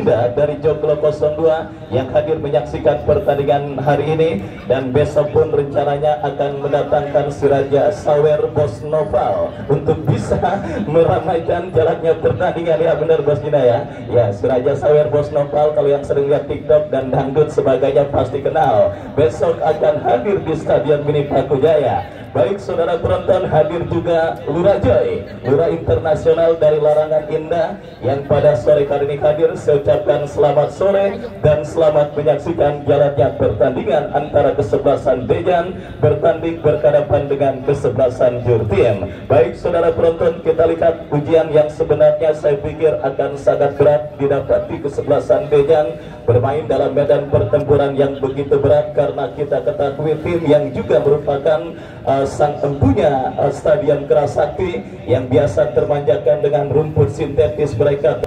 Yuda dari Joglo 02 yang hadir menyaksikan pertandingan hari ini, dan besok pun rencananya akan mendatangkan si Raja Sawer Bos Noval untuk bisa meramaikan jalannya pertandingan. Ya benar Bos Gina ya. Ya, si Raja Sawer Bos Noval kalau yang sering lihat TikTok dan dangdut sebagainya pasti kenal. Besok akan hadir di Stadion Mini Pakujaya. Baik saudara penonton, hadir juga Lurah Joy, Lurah Internasional dari Larangan Indah yang pada sore hari ini hadir. Saya ucapkan selamat sore dan selamat menyaksikan jalannya pertandingan antara kesebelasan Dejan bertanding berhadapan dengan kesebelasan Jurtim. Baik saudara penonton, kita lihat ujian yang sebenarnya saya pikir akan sangat berat didapati kesebelasan Dejan bermain dalam medan pertempuran yang begitu berat, karena kita ketahui tim yang juga merupakan sang empunya Stadion Kerasakti yang biasa termanjakan dengan rumput sintetis mereka.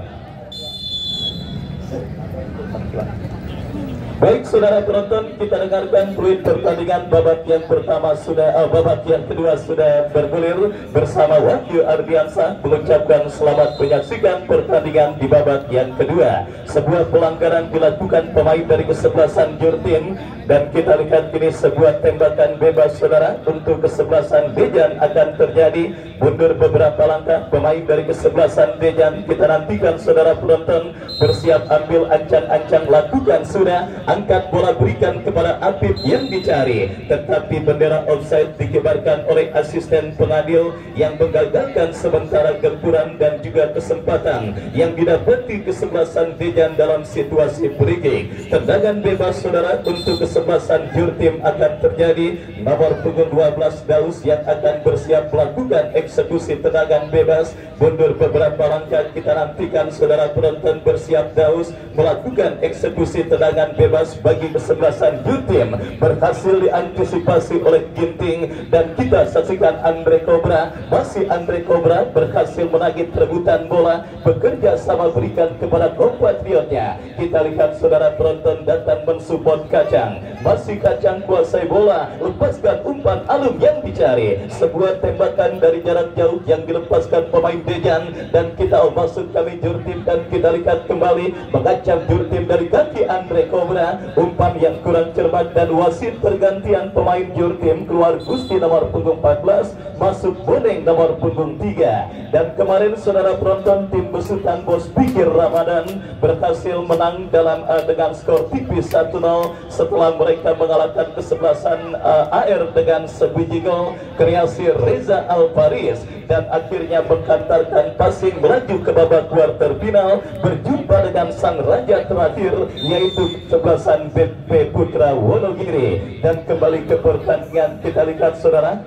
Baik saudara penonton, kita dengarkan fluid pertandingan. Babak yang pertama sudah, babak yang kedua sudah bergulir bersama Wahyu Ardiansa mengucapkan selamat menyaksikan pertandingan di babak yang kedua. Sebuah pelanggaran dilakukan pemain dari kesebelasan Jurtim, dan kita lihat ini sebuah tembakan bebas saudara untuk kesebelasan Dejan akan terjadi. Mundur beberapa langkah pemain dari kesebelasan Dejan. Kita nantikan saudara penonton bersiap ambil ancang-ancang, lakukan sudah. Angkat bola berikan kepada Apip yang dicari, tetapi bendera offside dikibarkan oleh asisten pengadil yang menggagalkan sementara gempuran dan juga kesempatan yang didapati kesebelasan Dejan dalam situasi free kick. Tendangan bebas saudara untuk kesebelasan Jurtim akan terjadi. Nomor punggung 12 Daus yang akan bersiap melakukan eksekusi tendangan bebas. Mundur beberapa langkah, kita nantikan saudara penonton bersiap Daus melakukan eksekusi tendangan bebas bagi kesebelasan Jurtim, berhasil diantisipasi oleh Ginting, dan kita saksikan Andre Cobra. Masih Andre Cobra berhasil menagih perebutan bola, bekerja sama berikan kepada kompatriotnya. Kita lihat saudara penonton datang mensupport Kacang. Masih Kacang kuasai bola, lepaskan umpan Alum yang dicari. Sebuah tembakan dari jarak jauh yang dilepaskan pemain Dejan, dan kita maksud kami Jurtim, dan kita lihat kembali mengancam Jurtim dari kaki Andre Cobra. Umpan yang kurang cermat, dan wasit pergantian pemain Jurtim, keluar Gusti nomor punggung 14, masuk Boneng nomor punggung 3. Dan kemarin saudara penonton, tim besutan Bos Pikir Ramadan berhasil menang dalam dengan skor tipis 1-0 setelah mereka mengalahkan kesebelasan AR dengan sebiji gol kreasi Reza Alvaris, dan akhirnya menghantarkan passing melaju ke babak kuarter final, berjumpa dengan sang raja terakhir yaitu kesebelasan BP Putra Wonogiri. Dan kembali ke pertandingan, kita lihat saudara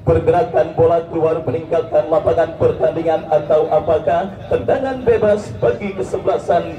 pergerakan bola keluar meninggalkan lapangan pertandingan, atau apakah tendangan bebas bagi kesebelasan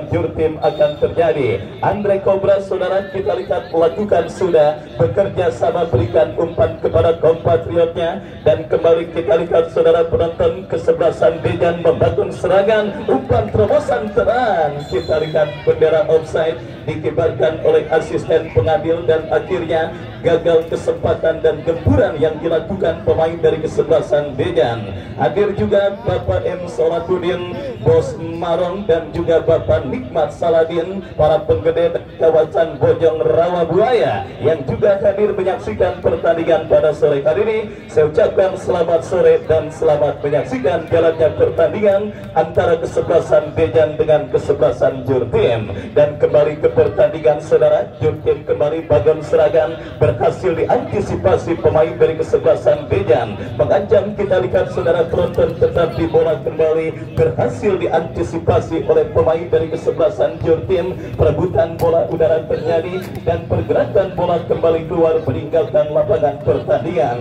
Jurtim akan terjadi. Andre Cobra saudara kita lihat melakukan sudah bekerja sama berikan umpan kepada kompatriotnya, dan kembali kita lihat saudara penonton kesebelasan Dejan membangun serangan, umpan terobosan terang. Kita lihat bendera offside dikibarkan oleh asisten pengadil, dan akhirnya gagal kesempatan dan gempuran yang dilakukan pemain dari kesebelasan Dejan. Hadir juga Bapak M. Solatuddin, Bos Marong, dan juga Bapak Nikmat Saladin, para penggede kawasan Bojong Rawabuaya yang juga hadir menyaksikan pertandingan pada sore hari ini. Saya ucapkan selamat sore dan selamat menyaksikan jalannya pertandingan antara kesebelasan Dejan dengan kesebelasan Jurtim. Dan kembali ke pertandingan saudara, Jurtim kembali bangun serangan, berhasil diantisipasi pemain dari kesebelasan Dejan, mengancam. Kita lihat saudara penonton, tetapi bola kembali berhasil diantisipasi oleh pemain dari kesebelasan Jurtim. Perebutan bola udara terjadi, dan pergerakan bola kembali keluar meninggalkan lapangan pertandingan.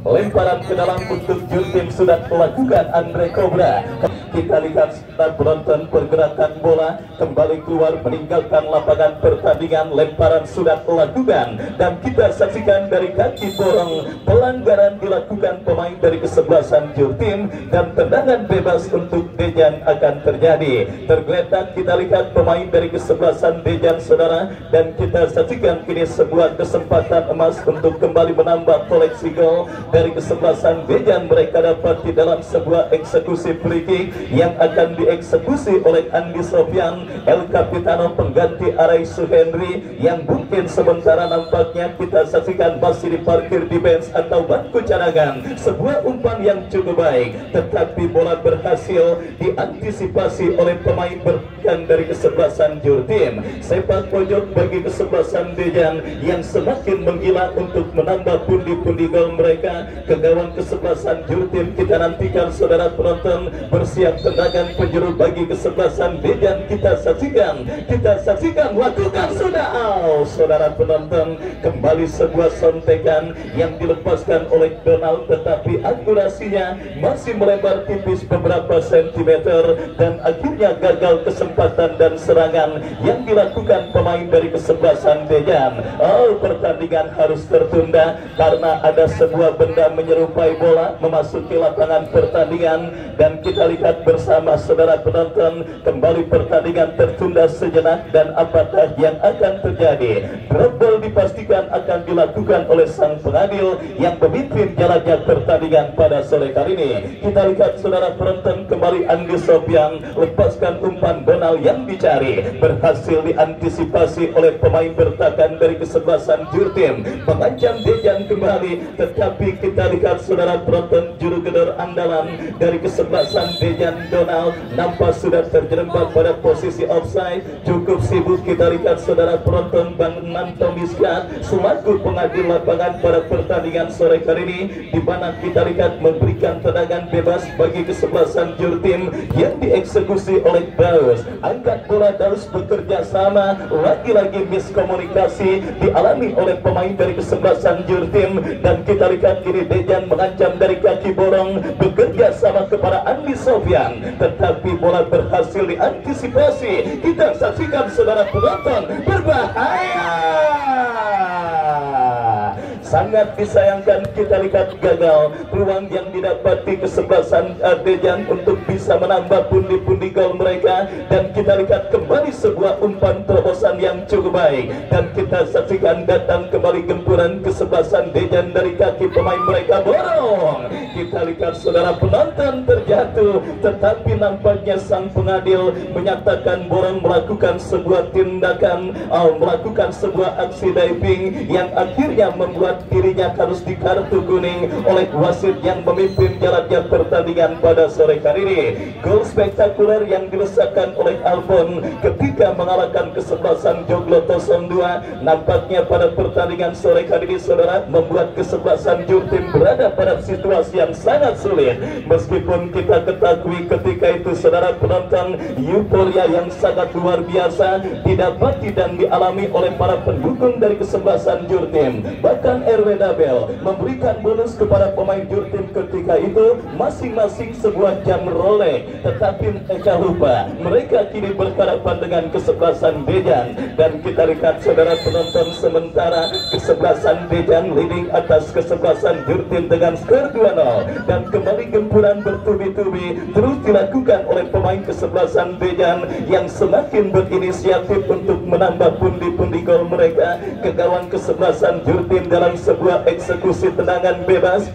Lemparan ke dalam untuk Jurtim sudah melakukan Andre Cobra. Kita lihat setelah penonton pergerakan bola kembali keluar meninggalkan lapangan pertandingan. Lemparan sudah dilakukan, dan kita saksikan dari kaki borong pelanggaran dilakukan pemain dari kesebelasan Jurtim, dan tendangan bebas untuk Dejan akan terjadi. Tergeletak kita lihat pemain dari kesebelasan Dejan saudara, dan kita saksikan ini sebuah kesempatan emas untuk kembali menambah koleksi gol dari kesebelasan Dejan. Mereka dapat di dalam sebuah eksekusi free kick yang akan dieksekusi oleh Andi Sofyan, El Capitano pengganti Arai Suhendri, yang mungkin sementara nampaknya kita saksikan masih diparkir di bench atau bangku cadangan. Sebuah umpan yang cukup baik, tetapi bola berhasil diantisipasi oleh pemain bertahan dari kesebelasan Jurtim. Sepak pojok bagi kesebelasan Dejan yang semakin menggila untuk menambah pundi-pundi gol mereka ke gawang kesebelasan Jurtim. Kita nantikan saudara penonton, bersiap tendangan penjuru bagi kesebelasan Dejan. Kita saksikan, lakukan sudah. Saudara penonton, kembali sebuah sontekan yang dilepaskan oleh Donald, tetapi akurasinya masih melebar tipis beberapa sentimeter dan akhirnya gagal kesempatan dan serangan yang dilakukan pemain dari kesebelasan Dejan. Pertandingan harus tertunda karena ada sebuah benda menyerupai bola memasuki lapangan pertandingan, dan kita lihat bersama saudara penonton, kembali pertandingan tertunda sejenak. Dan apakah yang akan terjadi? Drop ball dipastikan akan dilakukan oleh sang pengadil yang memimpin jalannya pertandingan pada sore kali ini. Kita lihat saudara penonton, kembali Andi Sofyan lepaskan umpan Donald yang dicari, berhasil diantisipasi oleh pemain bertahan dari kesebelasan Jurtim, mengancam Dejan kembali. Tetapi kita lihat saudara penonton, juru gedor andalan dari kesebelasan Dejan, Donald, nampak sudah terjerembab pada posisi offside. Cukup sibuk kita lihat saudara penonton, Bang Nanto Miskat selaku pengadil lapangan pada pertandingan sore kali ini, di mana kita lihat memberikan tendangan bebas bagi kesebelasan Jurtim yang dieksekusi oleh Daus. Angkat bola Daus bekerja sama, lagi-lagi miskomunikasi dialami oleh pemain dari kesebelasan Jurtim, dan kita lihat kini Dejan mengancam dari kaki borong, bekerja sama kepada Andi Sofyan, tetapi bola berhasil diantisipasi. Kita saksikan saudara penonton, berbahaya. Sangat disayangkan kita lihat gagal peluang yang didapati kesebelasan Dejan untuk bisa menambah pundi-pundi gol mereka, dan kita lihat kembali sebuah umpan terobosan yang cukup baik, dan kita saksikan datang kembali gempuran kesebelasan Dejan dari kaki pemain mereka borong. Kita lihat saudara penonton terjatuh, tetapi nampaknya sang pengadil menyatakan borong melakukan sebuah tindakan, melakukan sebuah aksi diving yang akhirnya membuat dirinya harus dikartu kuning oleh wasit yang memimpin jalannya pertandingan pada sore hari ini. Gol spektakuler yang dirasakan oleh Alfon ketika mengalahkan kesebelasan Jogloto 2 nampaknya pada pertandingan sore hari ini saudara, membuat kesebelasan Jurtim berada pada situasi yang sangat sulit. Meskipun kita ketahui ketika itu saudara penonton, euforia yang sangat luar biasa didapati dan dialami oleh para pendukung dari kesebelasan Jurtim. Bahkan RW Dabel memberikan bonus kepada pemain Jurtim ketika itu masing-masing sebuah jam Rolex, tetapi mereka lupa mereka kini berhadapan dengan kesebelasan Dejan. Dan kita lihat saudara penonton, sementara kesebelasan Dejan leading atas kesebelasan Jurtim dengan skor 2-0, dan kembali gempuran bertubi-tubi terus dilakukan oleh pemain kesebelasan Dejan yang semakin berinisiatif untuk menambah pundi-pundi gol mereka ke gawang kesebelasan Jurtim dalam sebuah eksekusi tendangan bebas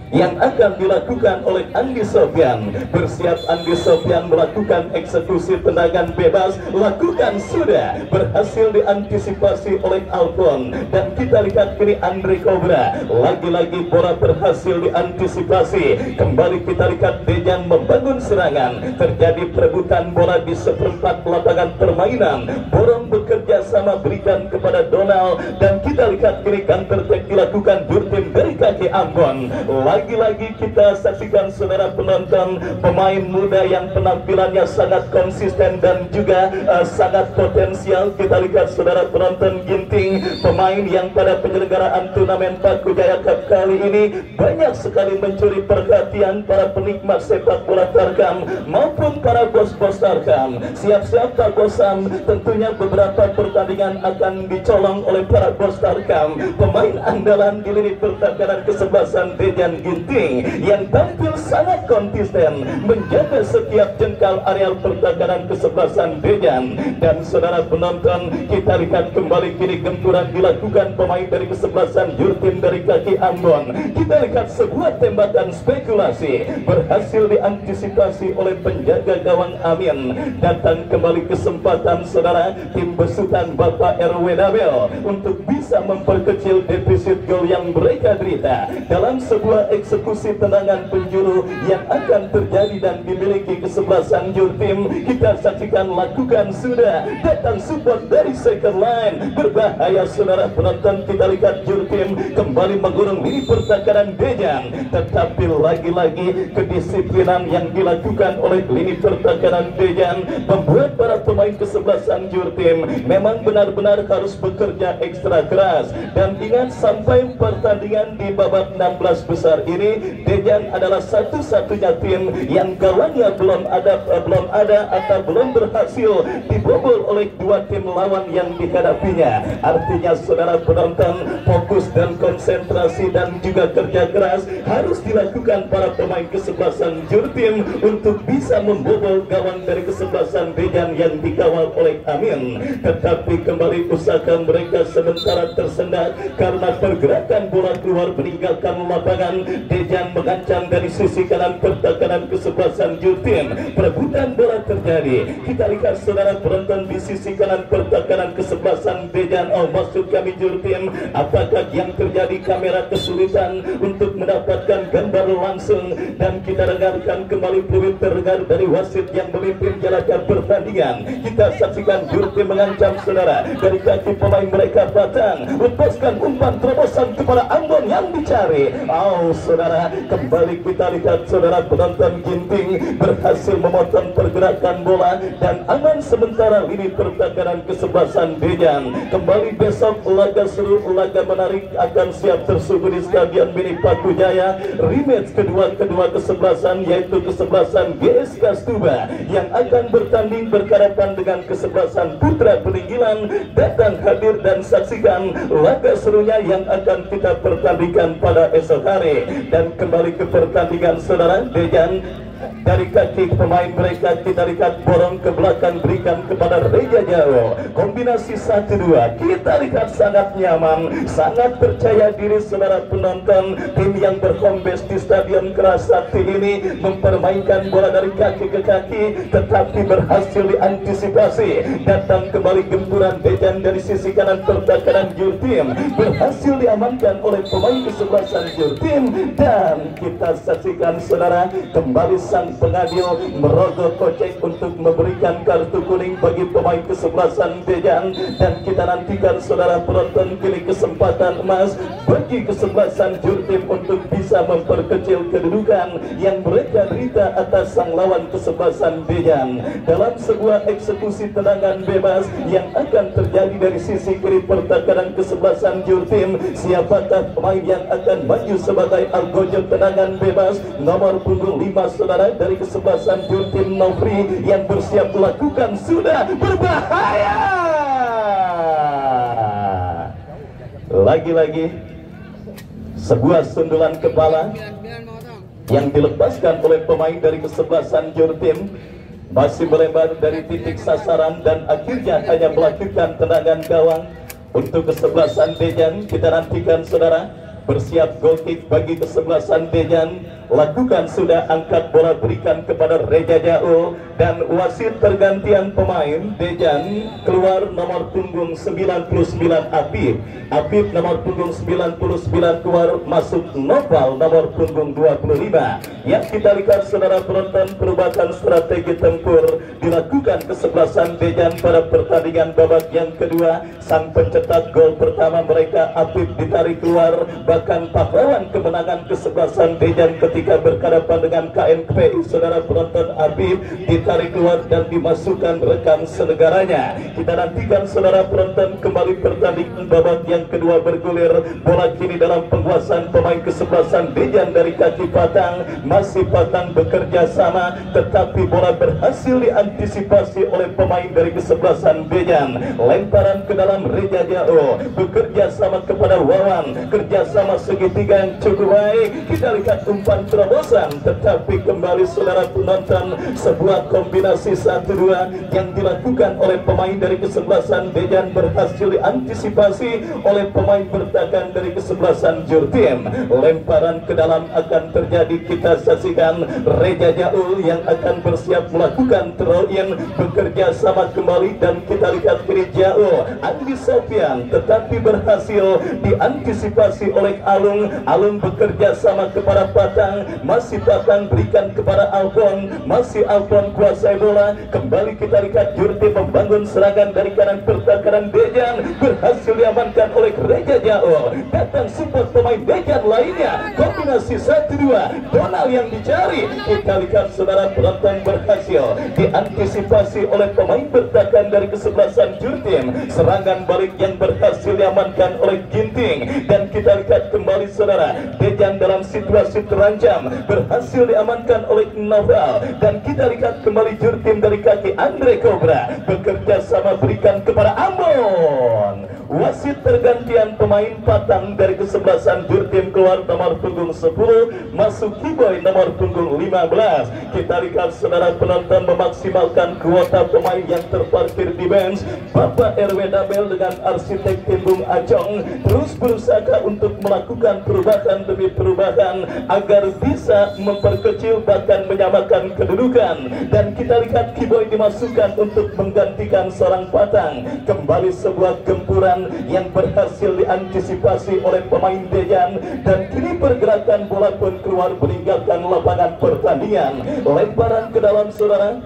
yang akan dilakukan oleh Andi Sofyan. Bersiap Andi Sofyan melakukan eksekusi tendangan bebas, lakukan sudah, berhasil diantisipasi oleh Alfon, dan kita lihat kini Andre Cobra, lagi-lagi bola berhasil diantisipasi. Kembali kita lihat Dejan membangun serangan, terjadi perebutan bola di seperempat lapangan permainan. Borong bekerja sama berikan kepada Donald, dan kita lihat kini counter attack dilakukan Jurtim dari kaki Ambon. Lagi-lagi kita saksikan saudara penonton, pemain muda yang penampilannya sangat konsisten dan juga sangat potensial. Kita lihat saudara penonton, Ginting, pemain yang pada penyelenggaraan turnamen Paku Jaya Cup kali ini banyak sekali mencuri perhatian para penikmat sepak bola Tarkam maupun para bos-bos Tarkam. Siap-siap Pak Bosam, tentunya beberapa pertandingan akan dicolong oleh para bos Tarkam. Pemain andalan di lini pertahanan kesebelasan Dejan, Ginting yang tampil sangat konsisten menjaga setiap jengkal areal pertahanan kesebelasan Dejan. Dan saudara penonton, kita lihat kembali kini gempuran dilakukan pemain dari kesebelasan Jurtim dari kaki Ambon. Kita lihat sebuah tembakan spekulasi berhasil diantisipasi oleh penjaga gawang Amin. Datang kembali kesempatan saudara tim besutan Bapak RW Nabel untuk bisa memperkecil defisit gol yang mereka derita dalam sebuah eksekusi tendangan penjuru yang akan terjadi dan dimiliki kesebelasan Jurtim. Kita saksikan lakukan sudah datang support dari second line, berbahaya saudara penonton. Kita lihat Jurtim kembali menggulung lini pertahanan Dejan, tetapi lagi-lagi kedisiplinan yang dilakukan oleh lini pertahanan Dejan membuat para pemain kesebelasan Jurtim memang benar-benar harus bekerja ekstra keras. Dan ingat, sampai pertandingan di babak 16 besar ini Dejan adalah satu-satunya tim yang gawangnya belum ada atau belum berhasil dibobol oleh dua tim lawan yang dihadapinya. Artinya saudara penonton, fokus dan konsentrasi dan juga kerja keras harus dilakukan para pemain kesebelasan Jurtim untuk bisa membobol gawang dari kesebelasan Dejan yang dikawal oleh Amin. Tetapi kembali usaha mereka sementara tersendat karena pergerakan bola keluar meninggalkan lapangan. Dejan mengancam dari sisi kanan pertahanan kesebelasan Jurtim. Perebutan bola terjadi. Kita lihat saudara penonton di sisi kanan pertahanan kesebelasan Dejan, maksud kami Jurtim. Apakah yang terjadi? Kamera kesulitan untuk mendapatkan gambar langsung, dan kita dengarkan kembali peluit terdengar dari wasit yang memimpin jalankan pertandingan. Kita saksikan Jurtim mengancam saudara dari kaki pemain mereka Batang, lepaskan umpan terobosan kepada Ambon yang dicari. Saudara, kembali kita lihat saudara penonton, Ginting berhasil memotong pergerakan bola dan aman sementara lini pertahanan kesebelasan Dejan. Kembali besok laga seru, laga menarik akan siap tersuguh di Stadion Mini Paku Jaya. Rematch kedua kesebelasan, yaitu kesebelasan GSK Stuba yang akan bertanding berhadapan dengan kesebelasan Putra Peninggilan. Datang hadir dan saksikan laga serunya yang akan kita pertandingkan pada esok hari. Dan kembali ke pertandingan saudara, Dejan dari kaki pemain mereka kita lihat borong ke belakang, berikan kepada Reja Jauh. Kombinasi 1-2 kita lihat sangat nyaman, sangat percaya diri saudara penonton. Tim yang berhombes di Stadion Keras Sakti ini mempermainkan bola dari kaki ke kaki, tetapi berhasil diantisipasi. Datang kembali gempuran Dejan dari sisi kanan pertahanan Jurtim, berhasil diamankan oleh pemain kesebelasan Jurtim. Dan kita saksikan saudara kembali sang pengadil merogoh kocek untuk memberikan kartu kuning bagi pemain kesebelasan Dejan. Dan kita nantikan saudara penonton kini kesempatan emas bagi kesebelasan Jurtim untuk bisa memperkecil kedudukan yang mereka derita atas sang lawan kesebelasan Dejan dalam sebuah eksekusi tendangan bebas yang akan terjadi dari sisi kiri pertahanan kesebelasan Jurtim. Siapakah pemain yang akan maju sebagai algojo tendangan bebas? Nomor punggung 5 saudara dari kesebelasan Jurtim, Nofri, yang bersiap melakukan sudah berbahaya. Lagi-lagi sebuah sundulan kepala yang dilepaskan oleh pemain dari kesebelasan Jurtim, masih melebar dari titik sasaran dan akhirnya hanya melakukan tendangan gawang untuk kesebelasan Dejan. Kita nantikan saudara, bersiap goal kick bagi kesebelasan Dejan. Lakukan sudah, angkat bola berikan kepada Reja Jauh, dan wasit pergantian pemain Dejan keluar nomor punggung 99 Apip nomor punggung 99 keluar, masuk Nopal nomor punggung 25. Yang kita lihat saudara penonton, perubahan strategi tempur dilakukan kesebelasan Dejan pada pertandingan babak yang kedua. Sang pencetak gol pertama mereka Apip ditarik keluar, bahkan pahlawan kemenangan kesebelasan Dejan ketika ketika berhadapan dengan KNPI, saudara penonton Habib ditarik keluar dan dimasukkan rekan senegaranya. Kita nantikan saudara penonton kembali pertandingan babak yang kedua bergulir. Bola kini dalam penguasaan pemain kesebelasan Dejan dari kaki Patang. Masih Patang bekerja sama, tetapi bola berhasil diantisipasi oleh pemain dari kesebelasan Dejan. Lemparan ke dalam Reja Jauh, bekerja sama kepada Wawan, kerjasama segitiga yang cukup baik. Kita lihat umpan terobosan, tetapi kembali saudara penonton sebuah kombinasi 1-2 yang dilakukan oleh pemain dari kesebelasan Dejan berhasil diantisipasi oleh pemain bertahan dari kesebelasan Jurtim. Lemparan ke dalam akan terjadi, kita saksikan Reja Jauh yang akan bersiap melakukan throw-in, bekerja sama kembali dan kita lihat kiri Jauh Andi Sofian, tetapi berhasil diantisipasi oleh Alung. Alung bekerja sama kepada Patang, masih Patang berikan kepada Alfon, masih Alfon kuasai bola. Kembali kita lihat Jurtim membangun serangan dari kanan pertahanan Dejan, berhasil diamankan oleh Reja Jauh. Datang support pemain Dejan lainnya, kombinasi 1-2, Donald yang dicari. Kita lihat saudara penonton berhasil diantisipasi oleh pemain bertahan dari kesebelasan Jurtim. Serangan balik yang berhasil diamankan oleh Ginting, dan kita lihat kembali saudara Dejan dalam situasi terancam berhasil diamankan oleh Novel, dan kita lihat kembali Jurtim dari kaki Andre Cobra bekerja sama berikan kepada Ambon. Wasit pergantian pemain Patang dari kesebelasan Jurtim keluar nomor punggung 10, masuk Kiboy nomor punggung 15. Kita lihat saudara penonton memaksimalkan kuota pemain yang terparkir di bench. Bapak RW Dabel dengan arsitek Timbung Acong terus berusaha untuk melakukan perubahan demi perubahan agar bisa memperkecil bahkan menyamakan kedudukan. Dan kita lihat Kiboy dimasukkan untuk menggantikan seorang Patang. Kembali sebuah gempuran yang berhasil diantisipasi oleh pemain Dejan, dan kini pergerakan bola pun keluar meninggalkan lapangan pertandingan. Lemparan ke dalam saudara,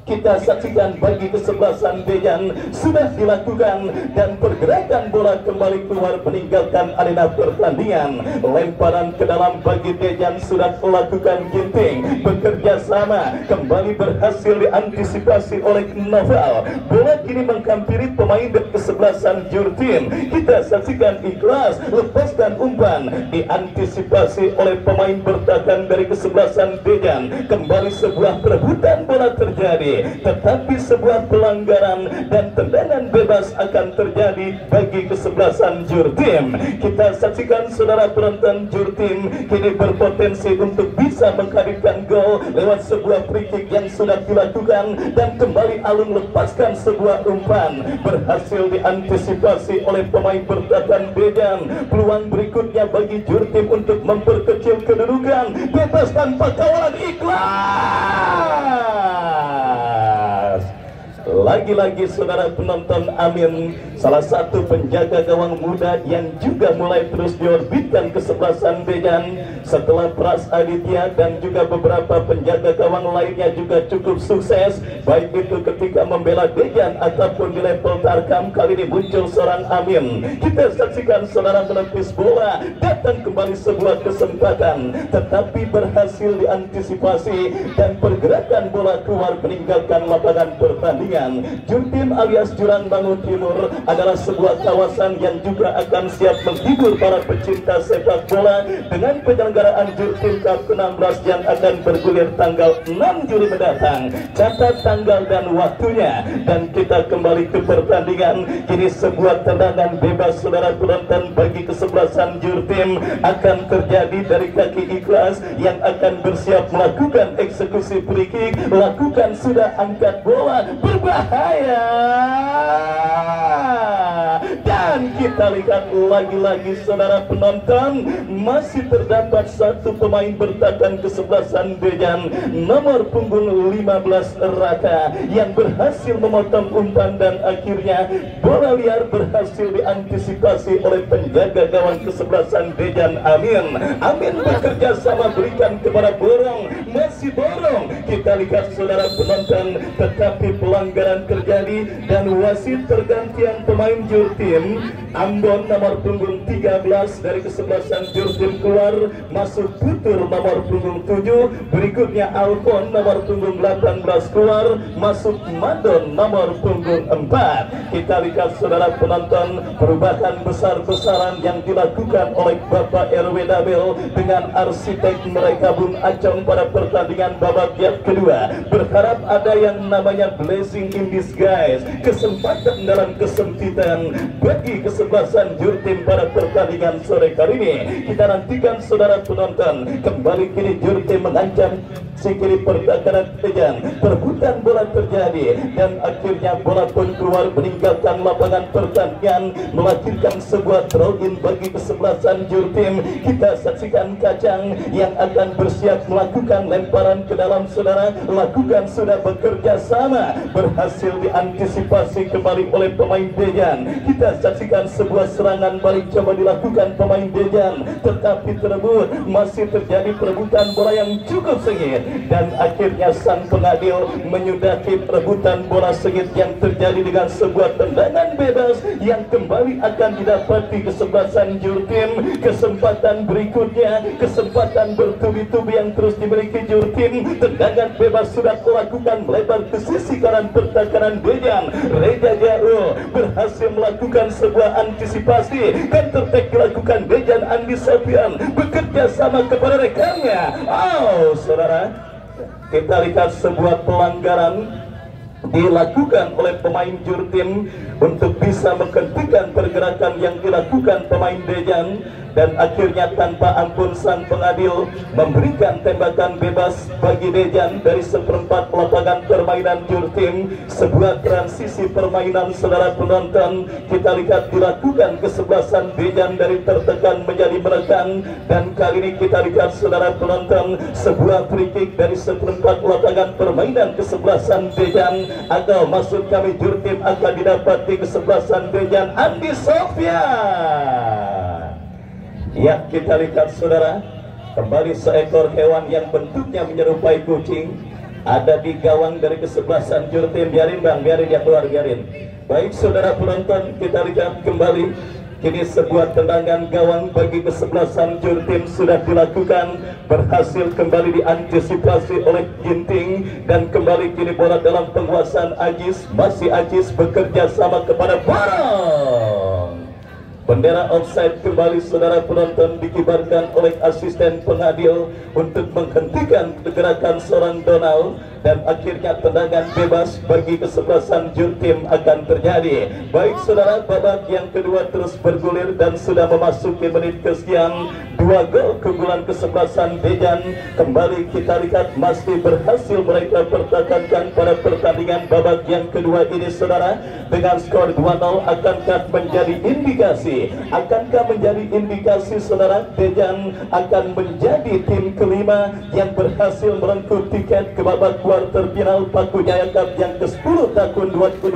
kita saksikan bagi kesebelasan Dejan sudah dilakukan, dan pergerakan bola kembali keluar meninggalkan arena pertandingan. Lemparan ke dalam bagi Dejan sudah dilakukan Ginting, bekerja sama kembali berhasil diantisipasi oleh Novel. Bola kini menghampiri pemain dari kesebelasan Jurtim. Kita saksikan Ikhlas lepaskan umpan, diantisipasi oleh pemain bertahan dari kesebelasan Dejan. Kembali sebuah perebutan bola terjadi, tetapi sebuah pelanggaran dan tendangan bebas akan terjadi bagi kesebelasan Jurtim. Kita saksikan saudara penonton Jurtim kini berpotensi untuk bisa menghadirkan gol lewat sebuah free kick yang sudah dilakukan, dan kembali Alung lepaskan sebuah umpan, berhasil diantisipasi oleh pemain bertahan Dejan. Peluang berikutnya bagi Jurtim untuk memperkecil kedudukan, bebas tanpa kawalan. Ikhlas. Lagi-lagi saudara penonton Amin, salah satu penjaga gawang muda yang juga mulai terus diorbitkan kesebelasan Dejan setelah Pras Aditya, dan juga beberapa penjaga gawang lainnya juga cukup sukses, baik itu ketika membela Dejan ataupun di level Tarkam. Kali ini muncul seorang Amin. Kita saksikan saudara menepis bola, datang kembali sebuah kesempatan, tetapi berhasil diantisipasi dan pergerakan bola keluar meninggalkan lapangan pertandingan. Jurtim alias Jurang Bangun Timur adalah sebuah kawasan yang juga akan siap menghibur para pecinta sepak bola dengan penyelenggaraan Jurtim Cup ke-16 yang akan bergulir tanggal 6 Juli mendatang. Catat tanggal dan waktunya, dan kita kembali ke pertandingan. Kini sebuah tendangan bebas saudara penonton bagi kesebelasan Jurtim akan terjadi dari kaki Ikhlas yang akan bersiap melakukan eksekusi free kick. Lakukan sudah, angkat bola, berbahaya, dan kita lihat lagi-lagi saudara penonton masih terdapat satu pemain bertahan kesebelasan Dejan nomor punggung 15 Raka yang berhasil memotong umpan, dan akhirnya bola liar berhasil diantisipasi oleh penjaga gawang kesebelasan Dejan Amin. Amin bekerja sama berikan kepada Borong, masih Borong. kita lihat saudara penonton, tetapi pelanggaran terjadi dan wasit pergantian pemain Jurtim. Ambon nomor punggung 13 dari kesebelasan Jurtim keluar, masuk Putur nomor punggung 7, berikutnya Alfon nomor punggung 18 keluar, masuk Madon nomor punggung 4. Kita lihat saudara penonton, perubahan besar-besaran yang dilakukan oleh Bapak RW Dabel dengan arsitek mereka Bung Acong pada pertandingan babak yang kedua. Berharap ada yang namanya blessing in disguise, kesempatan dalam kesempitan bagi kesebelasan Jurtim pada pertandingan sore kali ini. Kita nantikan saudara penonton, kembali kini Jurtim mengancam si kiri pertahanan Dejan. Perebutan bola terjadi dan akhirnya bola pun keluar meninggalkan lapangan pertandingan, melahirkan sebuah throw-in bagi kesebelasan Jurtim. Kita saksikan Kacang yang akan bersiap melakukan lemparan ke dalam saudara, lakukan sudah bekerja sama, berhasil diantisipasi kembali oleh pemain Dejan. Kita saksikan sebuah serangan balik coba dilakukan pemain Dejan, tetapi terebut, masih terjadi perebutan bola yang cukup sengit dan akhirnya sang pengadil menyudahi perebutan bola sengit yang terjadi dengan sebuah tendangan bebas yang kembali akan didapati kesebelasan Jurtim. Kesempatan berikutnya, kesempatan bertubi-tubi yang terus dimiliki Jurtim. Tendangan bebas sudah dilakukan melebar ke sisi kanan pertahanan Dejan. Reja Jauh berhasil melakukan sebuah antisipasi, counter attack dilakukan Dejan. Andi Sofian bekerja sama kepada rekannya. Saudara, kita lihat sebuah pelanggaran dilakukan oleh pemain Jurtim untuk bisa menghentikan pergerakan yang dilakukan pemain Dejan, dan akhirnya tanpa ampun sang pengadil memberikan tembakan bebas bagi Dejan dari seperempat lapangan permainan Jurtim. Sebuah transisi permainan saudara penonton, kita lihat dilakukan kesebelasan Dejan dari tertekan menjadi menekan, dan kali ini kita lihat saudara penonton sebuah free kick dari seperempat lapangan permainan kesebelasan Dejan. Atau maksud kami Jurtim akan didapati kesebelasan Dejan. Andi Sofian. Ya, kita lihat saudara, kembali seekor hewan yang bentuknya menyerupai kucing ada di gawang dari kesebelasan Jurtim. Biarin bang, biarin dia keluar, biarin. Baik saudara penonton, kita lihat kembali kini sebuah tendangan gawang bagi kesebelasan Jurtim sudah dilakukan, berhasil kembali diantisipasi oleh Ginting, dan kembali kini bola dalam penguasaan Ajis. Masih Ajis bekerja sama kepada Barong. Bendera offside kembali saudara penonton dikibarkan oleh asisten pengadil untuk menghentikan pergerakan seorang Donald, dan akhirnya tendangan bebas bagi kesebelasan Jurtim akan terjadi. Baik saudara, babak yang kedua terus bergulir dan sudah memasuki menit kesekian. 2 gol keunggulan kesebelasan Dejan kembali kita lihat masih berhasil mereka pertahankan pada pertandingan babak yang kedua ini saudara, dengan skor 2-0. Akankah menjadi indikasi saudara Dejan akan menjadi tim kelima yang berhasil merengkuh tiket ke babak quarter final Paku Jaya Cup yang ke-10 tahun 2025.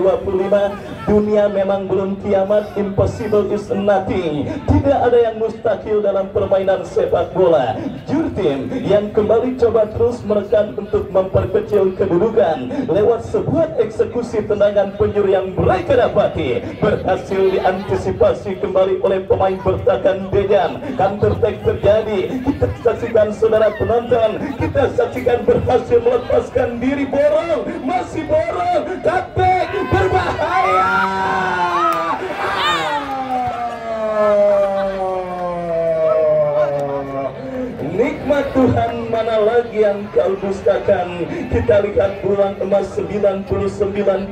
Dunia memang belum kiamat, impossible is nothing, tidak ada yang mustahil dalam permainan sepak bola. Jurtim yang kembali coba terus menekan untuk memperkecil kedudukan lewat sebuah eksekusi tendangan penjuru yang mereka dapati, berhasil diantisipasi kembali oleh pemain bertahan Dejan. Counter attack terjadi, kita saksikan saudara penonton, kita saksikan berhasil melepaskan diri. Borong, masih Borong, cutback berbahaya. Nikmat Tuhan, mana lagi yang kau dustakan. Kita lihat bulan emas 99,9%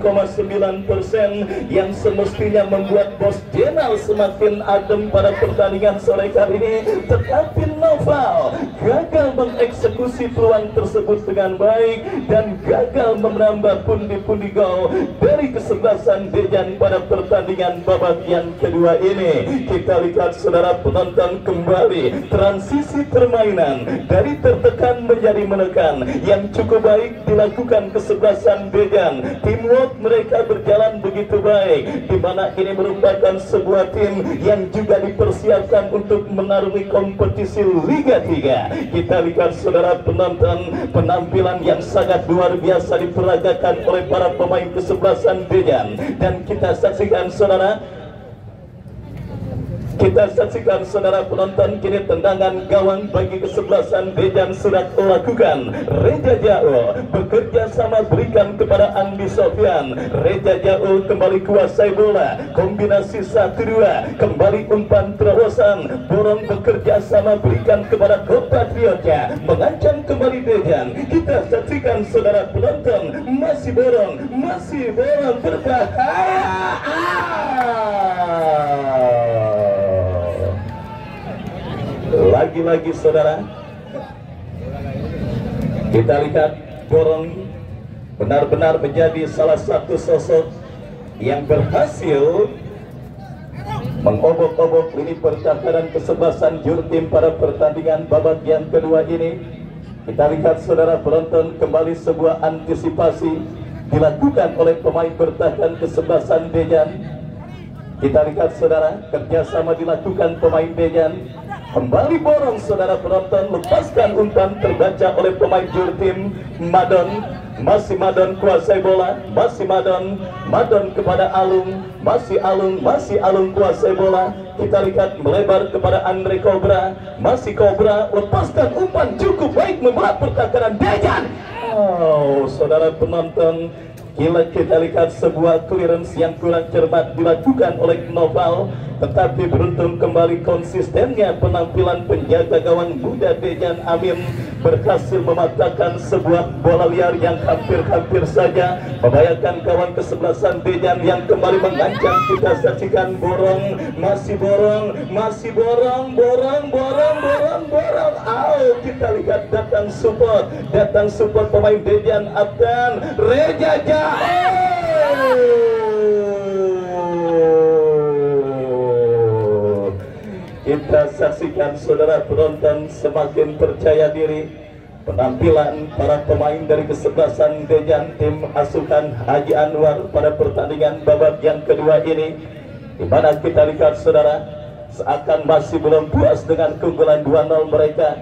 yang semestinya membuat Bos Jenal semakin adem pada pertandingan sore kali ini, tetapi Noval gagal mengeksekusi peluang tersebut dengan baik dan gagal menambah pundi-pundi gol dari kesebelasan Dejan pada pertandingan babak yang kedua ini. Kita lihat saudara penonton, kembali transisi permainan dari tertekan menjadi menekan yang cukup baik dilakukan kesebelasan Dejan. Teamwork mereka berjalan begitu baik, di mana ini merupakan sebuah tim yang juga dipersiapkan untuk mengarungi kompetisi Liga 3. Kita lihat saudara penonton, penampilan yang sangat luar biasa diperagakan oleh para pemain kesebelasan Dejan. Dan kita saksikan saudara penonton, kini tendangan gawang bagi kesebelasan Dejan sudah lakukan. Reja Jaul bekerja sama berikan kepada Andi Sofyan. Reja Jaul kembali kuasai bola, kombinasi 1-2, kembali umpan terobosan. Borong bekerja sama berikan kepada compatriotnya, mengancam kembali Dejan. Kita saksikan saudara penonton, masih borong berbahaya. Lagi-lagi saudara, kita lihat Borong benar-benar menjadi salah satu sosok yang berhasil mengobok-obok lini pertahanan kesebelasan Jurtim pada pertandingan babak yang kedua ini. Kita lihat saudara penonton, kembali sebuah antisipasi dilakukan oleh pemain bertahan kesebelasan Dejan. Kita lihat saudara, kerjasama dilakukan pemain Dejan. Kembali Borong saudara penonton, lepaskan umpan terbaca oleh pemain Jurtim. Madon, masih Madon kuasai bola, masih Madon kepada Alung, masih Alung kuasai bola. Kita lihat melebar kepada Andre Cobra, masih Cobra, lepaskan umpan cukup baik memberat pertahanan Dejan. Oh saudara penonton, kita lihat sebuah clearance yang kurang cermat dilakukan oleh Noval, tetapi beruntung kembali konsistennya penampilan penjaga gawang muda Dejan Amin berhasil mematahkan sebuah bola liar yang hampir-hampir saja membahayakan gawang kesebelasan Dejan yang kembali mengancam. Kita saksikan Borong, masih Borong. Kita lihat datang support pemain Dejan, Abdan Reja Jaul. Kita saksikan saudara penonton, semakin percaya diri penampilan para pemain dari kesebelasan Dejan tim asuhan Haji Anwar pada pertandingan babak yang kedua ini, di mana kita lihat saudara seakan masih belum puas dengan keunggulan 2-0 mereka.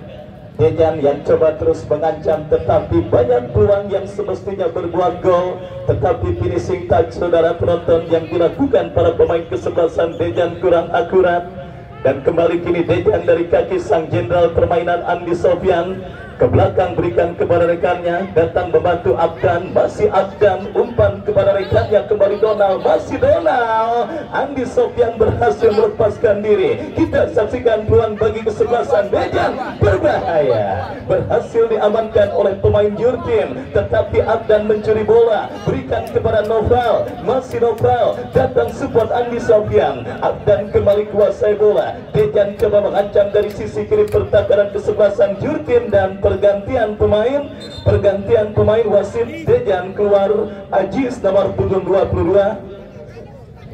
Dejan yang coba terus mengancam, tetapi banyak peluang yang semestinya berbuah gol, tetapi finishing touch saudara penonton yang dilakukan para pemain kesebelasan Dejan kurang akurat. Dan kembali kini Dejan dari kaki sang jenderal permainan Andi Sofyan ke belakang berikan kepada rekannya, datang membantu Abdan, masih Abdan, umpan kepada rekannya, kembali Donald, masih Donald. Andi Sofyan berhasil melepaskan diri. Kita saksikan peluang bagi kesebelasan Dejan berbahaya, berhasil diamankan oleh pemain Jurtim, tetapi Abdan mencuri bola, berikan kepada Noval, masih Noval, datang support Andi Sofyan. Abdan kembali kuasai bola. Dejan coba mengancam dari sisi kiri pertahanan kesebelasan Jurtim, dan pergantian pemain wasit Dejan keluar Ajis nomor punggung 22.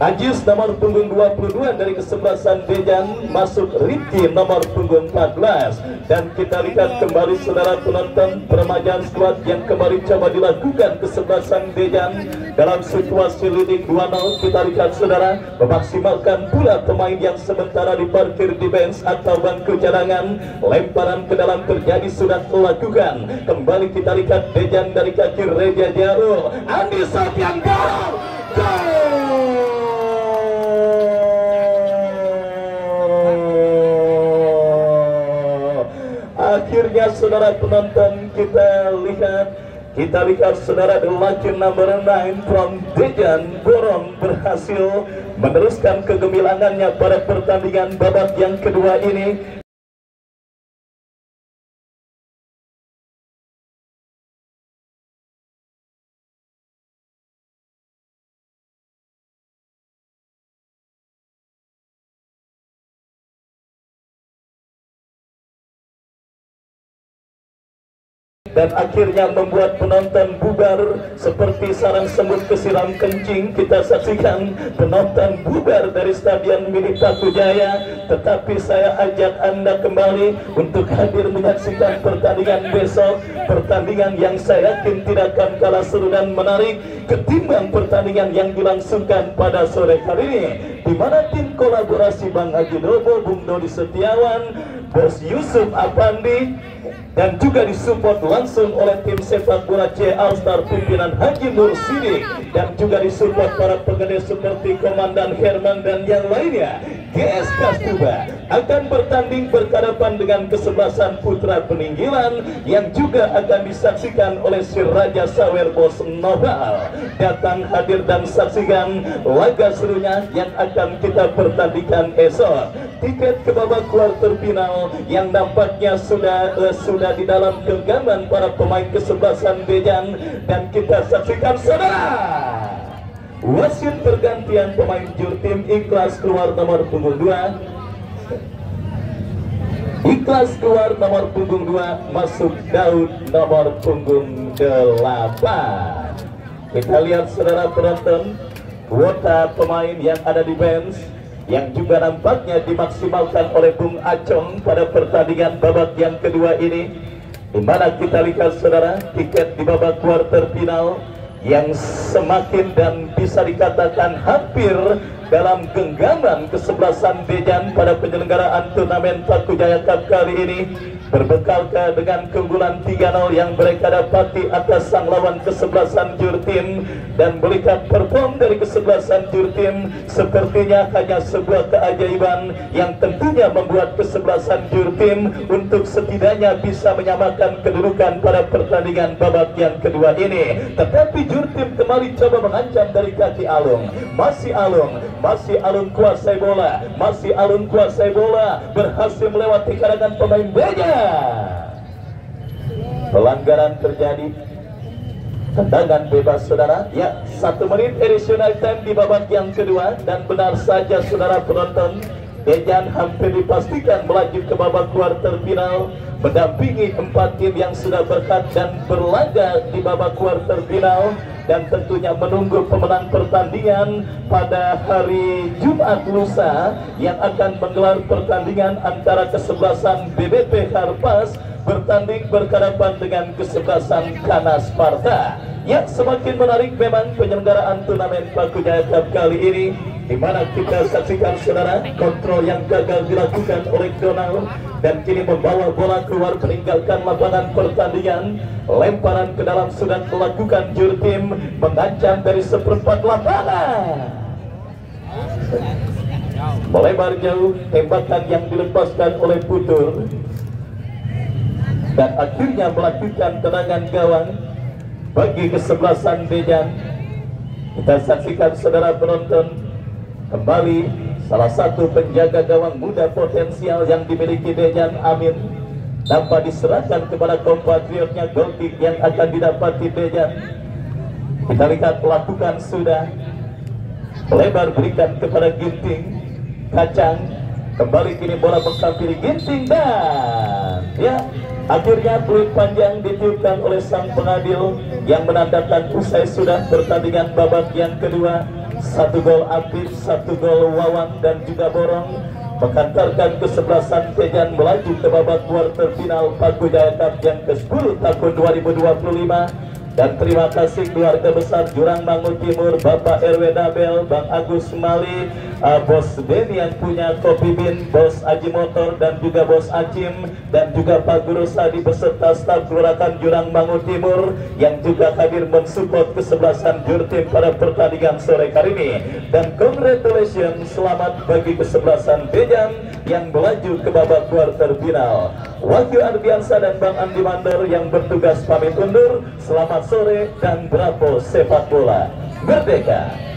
Ajis nomor punggung 22 dari kesebelasan Dejan, masuk Rifki nomor punggung 14. Dan kita lihat kembali saudara penonton, peremajaan skuad yang kembali coba dilakukan kesebelasan Dejan dalam situasi leading 2-0. Kita lihat saudara, memaksimalkan pula pemain yang sementara diparkir di bench atau bangku cadangan. Lemparan ke dalam terjadi sudah dilakukan. Kembali kita lihat Dejan dari kaki Reja Jaul, Andi Sofyan gol. Akhirnya saudara penonton, kita lihat saudara, the lucky number 9 from Dejan, Borong, berhasil meneruskan kegemilangannya pada pertandingan babak yang kedua ini. Dan akhirnya membuat penonton bubar seperti sarang semut kesiram kencing. Kita saksikan penonton bubar dari Stadion Milik Paku Jaya. Tetapi saya ajak Anda kembali untuk hadir menyaksikan pertandingan besok, pertandingan yang saya yakin tidak akan kalah seru dan menarik ketimbang pertandingan yang dilangsungkan pada sore hari ini, di mana tim kolaborasi Bang Haji Dobo, Bung Dodi Setiawan, Bos Yusuf Apandi, dan juga disupport langsung oleh tim sepak bola C All Star pimpinan Haji Mursidi, dan juga disupport para pegawai seperti Komandan Herman dan yang lainnya. GS Kastuba akan bertanding berhadapan dengan kesebelasan Putra Peninggilan yang juga akan disaksikan oleh si Raja Sawer Bos Nobal. Datang hadir dan saksikan laga serunya yang akan kita pertandingkan esok. Tiket ke babak quarter final yang nampaknya sudah di dalam genggaman para pemain kesebelasan Bejan, dan kita saksikan saudara. Wasit pergantian pemain Jurtim Ikhlas keluar nomor punggung 2. Ikhlas keluar nomor punggung 2, masuk Daud nomor punggung 8. Kita lihat saudara penonton, kuota pemain yang ada di bench yang juga nampaknya dimaksimalkan oleh Bung Acong pada pertandingan babak yang kedua ini, di mana kita lihat saudara tiket di babak quarter final yang semakin dan bisa dikatakan hampir dalam genggaman kesebelasan Bejan pada penyelenggaraan turnamen Paku Jaya Cup kali ini, berbekalkan dengan keunggulan 3-0 yang mereka dapati atas sang lawan kesebelasan Jurtim, dan melihat perform dari kesebelasan Jurtim sepertinya hanya sebuah keajaiban yang tentunya membuat kesebelasan Jurtim untuk setidaknya bisa menyamakan kedudukan pada pertandingan babak yang kedua ini. Tetapi Jurtim kembali coba mengancam dari kaki Alung, masih Alun kuasai bola, berhasil melewati karangan pemain Beja. Pelanggaran terjadi, tendangan bebas saudara. Ya, 1 menit additional time di babak yang kedua, dan benar saja saudara penonton, Bejan hampir dipastikan melaju ke babak quarter final, mendampingi 4 tim yang sudah berhak dan berlaga di babak quarter final, dan tentunya menunggu pemenang pertandingan pada hari Jumat lusa yang akan menggelar pertandingan antara kesebelasan BBP Harpas bertanding berhadapan dengan kesebelasan Kanas Sparta. Ya, semakin menarik memang penyelenggaraan turnamen Paku Jaya Cup kali ini, di mana kita saksikan saudara kontrol yang gagal dilakukan oleh Donald, dan kini membawa bola keluar meninggalkan lapangan pertandingan. Lemparan ke dalam sudah melakukan Jurtim, mengancam dari seperempat lapangan, melebar jauh, tembakan yang dilepaskan oleh Putur, dan akhirnya melakukan tendangan gawang bagi kesebelasan Bejan. Kita saksikan saudara penonton, kembali salah satu penjaga gawang muda potensial yang dimiliki Bejan, Amin, dapat diserahkan kepada kompatriotnya Goltik yang akan didapati Bejan. Kita lihat lakukan sudah melebar, berikan kepada Ginting, Kacang, kembali kini bola menghampiri Ginting, dan ya, akhirnya peluit panjang ditiupkan oleh sang pengadil yang menandakan usai sudah pertandingan babak yang kedua. 1 gol Apip, 1 gol Wawan, dan juga Borong mengantarkan kesebelasan Bejan melaju ke babak quarter final Paku Jaya Cup yang ke-10 tahun 2025. Dan terima kasih keluarga besar Jurang Mangu Timur, Bapak RW Dabel, Bang Agus Mali, Bos Denny yang punya Kopi Bin, Bos Aji Motor, dan juga Bos Acim, dan juga Pak Guru Sadi beserta staf Kelurahan Jurang Mangu Timur yang juga hadir mensupport kesebelasan Jurtim pada pertandingan sore kali ini. Dan congratulations, selamat bagi kesebelasan Bejan yang melaju ke babak quarter final. Wahyu Ardiansa dan Bang Andi Mandor yang bertugas pamit undur. Selamat sore dan bravo sepak bola. Merdeka!